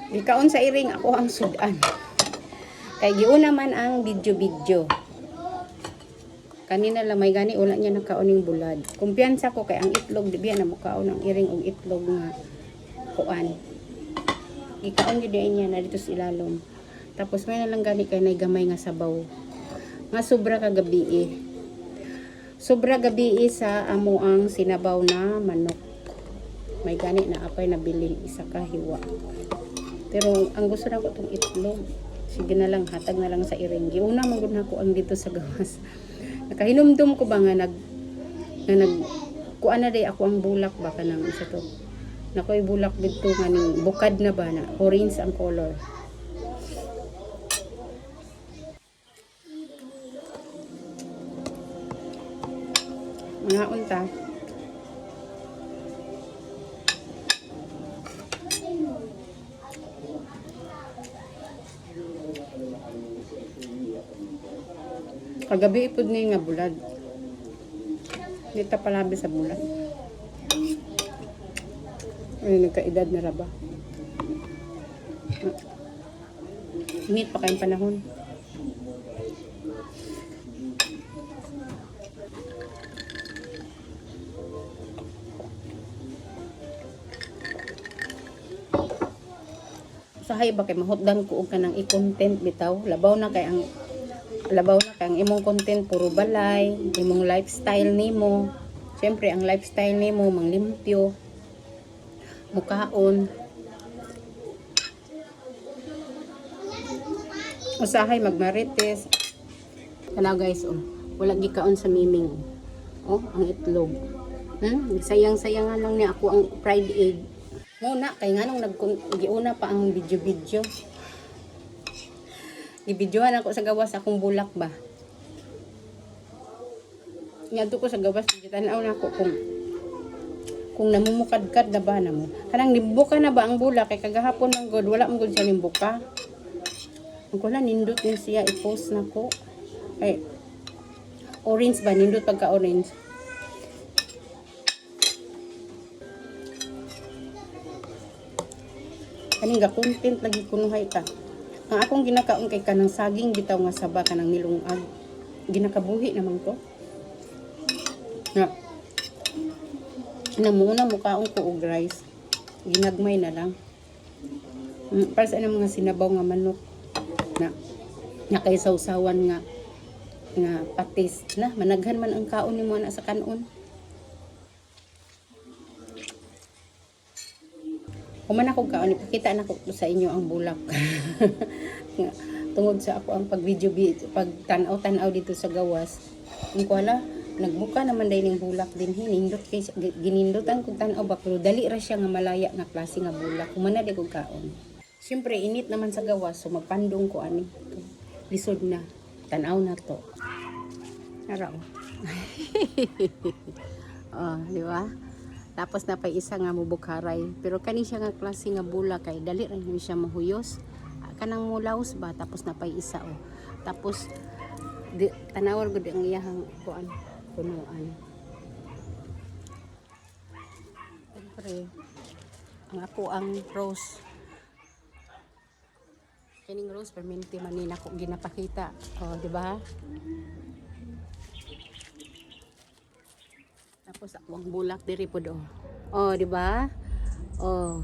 Gikaon sa iring ako ang sudan. Kay giuna man ang video-video. Kanina lang may gani wala niya nakaoning bulad. Kumpiyansa ko kay ang itlog di biya na mukaon ang iring og itlog nga kuan. Gikaon gyud niya na dito sa ilalom. Tapos may na lang gani kay nay gamay nga sabaw. Nga sobra ka gabi. Sobra gabi sa amo ang sinabaw na manok. May gani na apay nabiling isa ka hiwa. Pero ang gusto na ko itong itlog. Sige na lang, hatag na lang sa iring. Giuna man gud nako ang dito sa gawas. Nakahinumdum ko ba nga kuan na day ako ang bulak ba kanang isa to. Nakoy bulak dito nga ning bukad na ba na orange ang color. Mga unta. Kagabi ipod ni nga bulad. Dito palabi sa bulad. Ay, nagkaedad na raba. Init pa kayong panahon. Usahay ba kay mahutdan ko og kanang i-content bitaw. Labaw na kay ang imong content puro balay, imong lifestyle nimo. Siyempre ang lifestyle nimo manglimpyo, mukaon. Usahay magmarites. Kana guys, oh, wala gikaon sa miming. Oh, ang itlog. Sayang-sayangan lang ni ako ang fried egg. Muna kay nganong giuna pa ang video-video. Gibidyohan ako sa gawas akong bulak ba. Ngadto ko sa gawas gitanaw na ako kung namumukadkad na ba na mo. Kanang nimbuka na ba ang bulak kay kagahapon man god wala man gud siya nimbuka. Ang kula nindot ni siya i-post nako. Ay orange ba nindot pagka orange. Kaning ga content lagi kunuhay ta. Ang akong ginakaon kay kanang saging bitaw nga saba kanang nilungag. Ginakabuhi naman ko. Na muna mukaon ko og rice. Ginagmay na lang. Para sa mga sinabaw nga manok na kay sawsawan nga patis na managhan man ang kaon nimo ana sa kanon. Kuman ako kaon ipakita na ko sa inyo ang bulak. Tungod sa ako ang pag-video pag-tanaw-tanaw dito sa gawas. Ang kuala nagbuka naman day ning bulak din hinindot kay ginindotan kog tan-aw ba pero dali ra siya nga malaya nga klase nga bulak. Kuman na di ko kaon. Siyempre init naman sa gawas so magpandong ko ani. Lisod na. Tan-aw na to. Ara. Oh, di ba? Tapos na pa isa nga mubukharay. Pero kani siya nga klase nga bulak kay dali ra siya mahuyos. Kanang mulaos ba tapos na pa isa oh. Tapos tanawar gud ang iyahang kuan punuan. Siyempre ang ako ang rose. Kining rose permanente man ni nako ginapakita. Oh, di ba? Tapos ako ang bulak diri pod oh. Oh, di ba? Oh.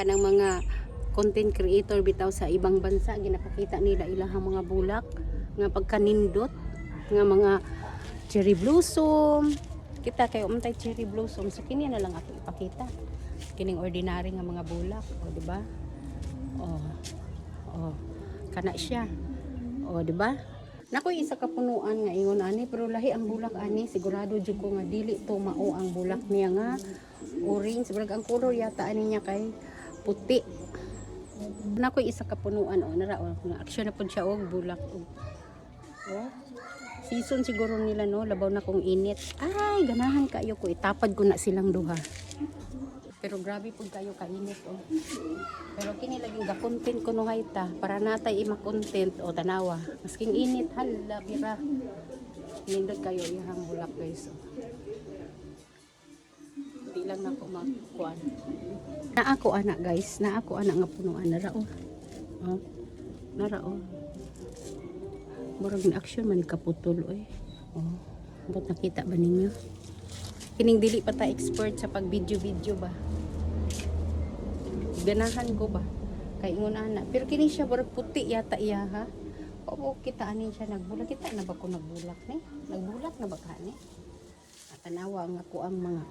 Kanang mga content creator bitaw sa ibang bansa ginapakita nila ilahang mga bulak nga pagkanindot nga mga cherry blossom. Kita kay umtay cherry blossom so kini na lang ako ipakita. Kining ordinary nga mga bulak, oh, di ba? Oh. Oh. Kana siya. Oh, di ba? Nakoy isa ka punuan nga ingon ani pero lahi ang bulak ani sigurado jud ko nga dili to mao ang bulak niya nga orange brag ang color yata ani niya kay puti. Nakoy isa ka punuan o nara o nga aksyon na pud siya og bulak og oh season siguro nila no labaw na kong init ay ganahan kayo ko itapad ko na silang duha pero grabe pud kayo kainit oh. Pero kini laging ga-content ko no hayta para natay ima-content o tanawa. Masking init hala bira. Nindot kayo ihang bulak guys. Oh. Di lang nako makuan. Na ako anak guys, na ako anak nga punuan na rao. Oh. Na rao. Murag ni action man kaputol oy. Oh. But nakita ba ninyo? Kining dili pa ta expert sa pag video ba. Ganahan ko ba? Kay ingon ana. Pero kini siya murag puti yata iya ha. Oo, kita anin siya nagbulak. Kita na ba ko nagbulak ni? Nagbulak na ba ka ni? Tanawa nga ko ang mga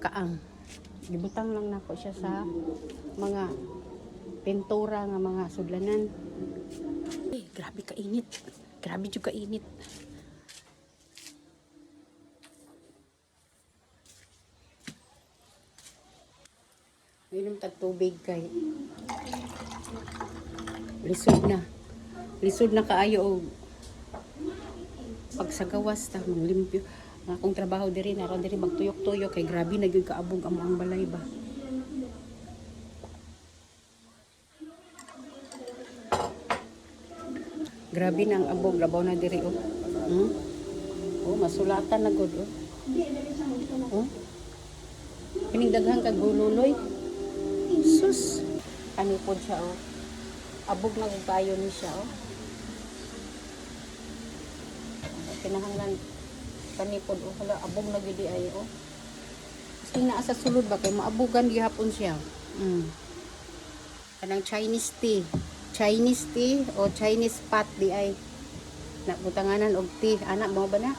kaang. Gibutang lang nako siya sa mga pintura nga mga sudlanan. Grabe ka init. Grabe jud ka init. Inom tag tubig kay lisod na kaayo og pagsagawas ta manglimpyo. Nga akong trabaho diri naron diri magtuyok-tuyok kay grabe na gyud kaabog amo ang balay ba. Grabe na ang abog labaw na diri oh. Oh, masulatan na gud oh. Oh. Kining daghang kag gululoy. Sus, kanipod siya oh. Abog na gud kayo ni siya oh. Kinahanglan kanipod o hala abog na gid ay o. Kasi naa sa sulod ba kay maabugan gihapon siya. Kanang Chinese tea o Chinese pot di ay nabutanganan og tea anak mo ba na?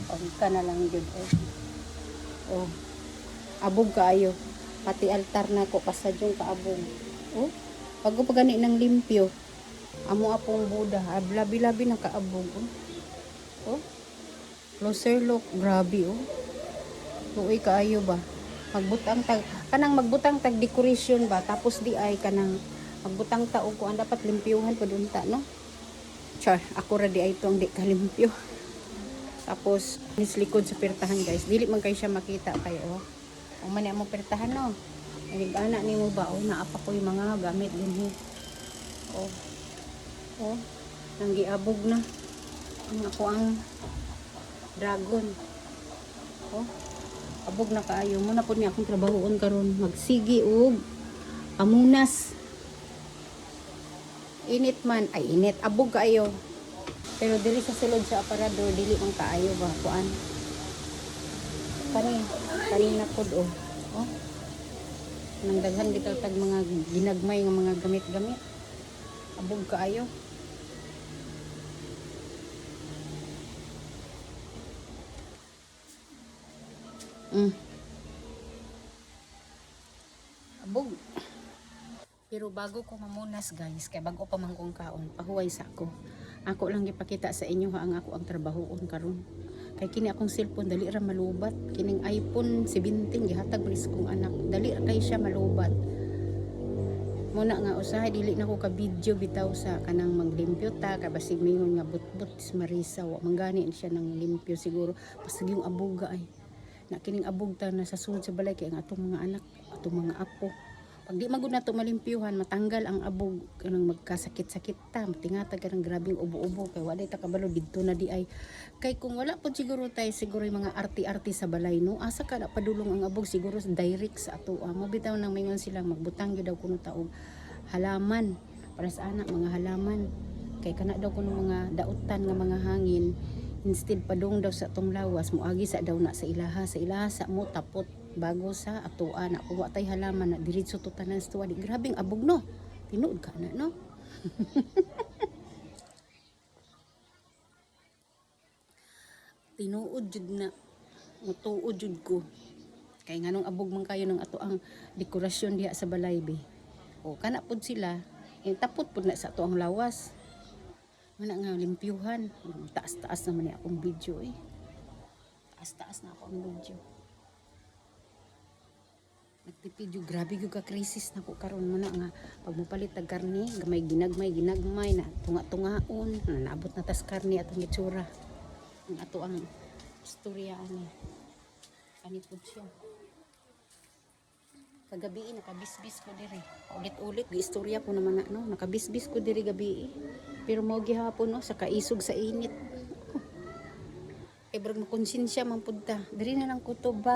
O ka na lang gid ay. Oh. Abog kaayo. Pati altar na ko pasadyong kaabog. Oh. Bago pa gani nang limpyo. Amo apong Buddha, labi-labi na kaabog. Oh. Closer look, grabe oh. Tuoy kaayo ba? Magbutang tag decoration ba tapos di ay kanang magbutang ta og kuan dapat limpyuhan pud unta no. Char, ako ra di ay tong di kalimpyo. Tapos nislikod sa pertahan guys. Dili man kay siya makita kay oh. O man mo pertahan no. Ay ana nimo ba oh naapa ko yung mga gamit dinhi. Oh. Oh, nang giabog na. Ang ako ang dragon. Oh, abog na kaayo. Muna po niya akong trabahoon karon magsigi og pamunas. Init man, ay init, abog kaayo. Pero dili sa sulod sa aparador, dili man kaayo ba kuan. Kani na pod oh. Oh. Nang daghan bitaw tag mga ginagmay nga mga gamit-gamit. Abog kaayo. Abog. Pero bago ko mamunas guys, kay bago pa man kong kaon, pahuway sa ako. Ako lang gipakita sa inyo ha ang ako ang trabahoon karon. Kay kini akong cellphone dali ra malubat. Kining iPhone 17 gihatag bris kong anak. Dali ra kay siya malubat. Muna nga usahay dili na ko ka video bitaw sa kanang maglimpyo ta kay basig mingon nga butbut si Marisa wa manggani siya nang limpyo siguro basta yung abuga ay na kining abog ta na sa sulod sa balay kay ang atong mga anak atong mga apo pag di magud nato malimpyuhan matanggal ang abog kanang magkasakit-sakit ta matingatag kanang grabing ubo-ubo kay wala ta kabalo didto na di ay kay kung wala pod siguro tay siguro yung mga arti-arti sa balay no asa ka na padulong ang abog siguro direct sa ato mo bitaw nang mingon silang magbutang gyud daw kuno taog halaman para sa anak mga halaman kay kana daw kuno mga dautan nga mga hangin instead padung daw sa atong lawas moagi sa daw na sa ilaha sa mo tapot bago sa atoa na kung watay halaman na diretso to tanan sa tuwa di grabing abog no tinuod ka na no tinuod jud na mutuod jud ko kay nganong abog man kayo ng ato ang dekorasyon diha sa balay be o kana pud sila tapot pud na sa ato ang lawas. Mana nga limpyuhan. Taas-taas naman ni akong video eh. Taas-taas na akong video. Nagtipid yung grabe yung ka-crisis na ko karon mana nga pag mupalit tag karne, gamay ginagmay na tunga-tungaon, na naabot na tas karne atong gitsura. Ang ato ang istorya ani. Kanipod siya. Kagabi nakabisbis ko diri. Ulit-ulit giistorya ko naman no, nakabisbis ko diri gabi. Pero mo gihapon no sa kaisog sa init. Ibrag makonsensya man pud ta. Diri na lang ko to ba